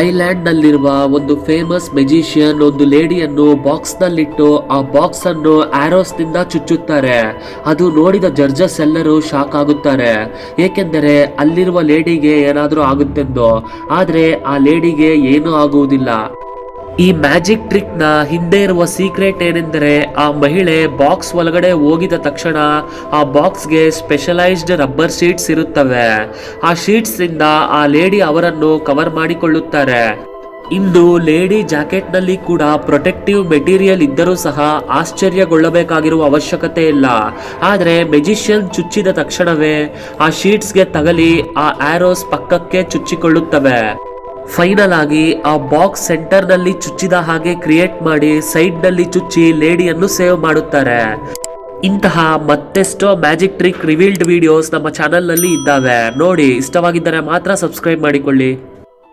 Thailand ನಲ್ಲಿರುವ ಒಂದು famous magician ಒಂದು ಲೇಡಿಯನ್ನು ಬಾಕ್ಸ್ ನಲ್ಲಿಟ್ಟು ಆ ಬಾಕ್ಸ್ ಅನ್ನು ಆರೋಸ್ ನಿಂದ ಚುಚ್ಚುತ್ತಾರೆ. ಅದು ನೋಡಿದ ಜಡ್ಜಸ್ ಎಲ್ಲರೂ ಶಾಕ್ ಆಗುತ್ತಾರೆ, ಏಕೆಂದರೆ ಅಲ್ಲಿರುವ ಲೇಡಿಗೆ ಏನಾದರೂ ಆಗುತ್ತೆಂದು. ಆದ್ರೆ ಆ ಲೇಡಿಗೆ ಏನೂ ಆಗುವುದಿಲ್ಲ. ಈ ಮ್ಯಾಜಿಕ್ ಟ್ರಿಕ್ ನ ಹಿಂದೆ ಇರುವ ಸೀಕ್ರೆಟ್ ಏನೆಂದರೆ, ಆ ಮಹಿಳೆ ಬಾಕ್ಸ್ ಒಳಗಡೆ ಹೋಗಿದ ತಕ್ಷಣ ಆ ಬಾಕ್ಸ್ಗೆ ಸ್ಪೆಷಲೈಸ್ಡ್ ರಬ್ಬರ್ ಶೀಟ್ಸ್ ಇರುತ್ತವೆ. ಆ ಶೀಟ್ಸ್ ಇಂದ ಆ ಲೇಡಿ ಅವರನ್ನು ಕವರ್ ಮಾಡಿಕೊಳ್ಳುತ್ತಾರೆ. ಇಂದು ಲೇಡಿ ಜಾಕೆಟ್ ನಲ್ಲಿ ಕೂಡ ಪ್ರೊಟೆಕ್ಟಿವ್ ಮೆಟೀರಿಯಲ್ ಇದ್ದರೂ ಸಹ ಆಶ್ಚರ್ಯಗೊಳ್ಳಬೇಕಾಗಿರುವ ಅವಶ್ಯಕತೆ ಇಲ್ಲ. ಆದರೆ ಮೆಜಿಷಿಯನ್ ಚುಚ್ಚಿದ ತಕ್ಷಣವೇ ಆ ಶೀಟ್ಸ್ಗೆ ತಗಲಿ ಆ ಆರೋಸ್ ಪಕ್ಕಕ್ಕೆ ಚುಚ್ಚಿಕೊಳ್ಳುತ್ತವೆ. ಫೈನಲ್ ಆಗಿ ಆ ಬಾಕ್ಸ್ ಸೆಂಟರ್ ನಲ್ಲಿ ಚುಚ್ಚಿದ ಹಾಗೆ ಕ್ರಿಯೇಟ್ ಮಾಡಿ ಸೈಡ್ ನಲ್ಲಿ ಚುಚ್ಚಿ ಲೇಡಿಯನ್ನು ಸೇವ್ ಮಾಡುತ್ತಾರೆ. ಇಂತಹ ಮತ್ತೆಷ್ಟೋ ಮ್ಯಾಜಿಕ್ ಟ್ರಿಕ್ ರಿವೀಲ್ಡ್ ವಿಡಿಯೋಸ್ ನಮ್ಮ ಚಾನೆಲ್ ನಲ್ಲಿ ಇದ್ದಾವೆ ನೋಡಿ. ಇಷ್ಟವಾಗಿದ್ದರೆ ಮಾತ್ರ ಸಬ್ಸ್ಕ್ರೈಬ್ ಮಾಡಿಕೊಳ್ಳಿ.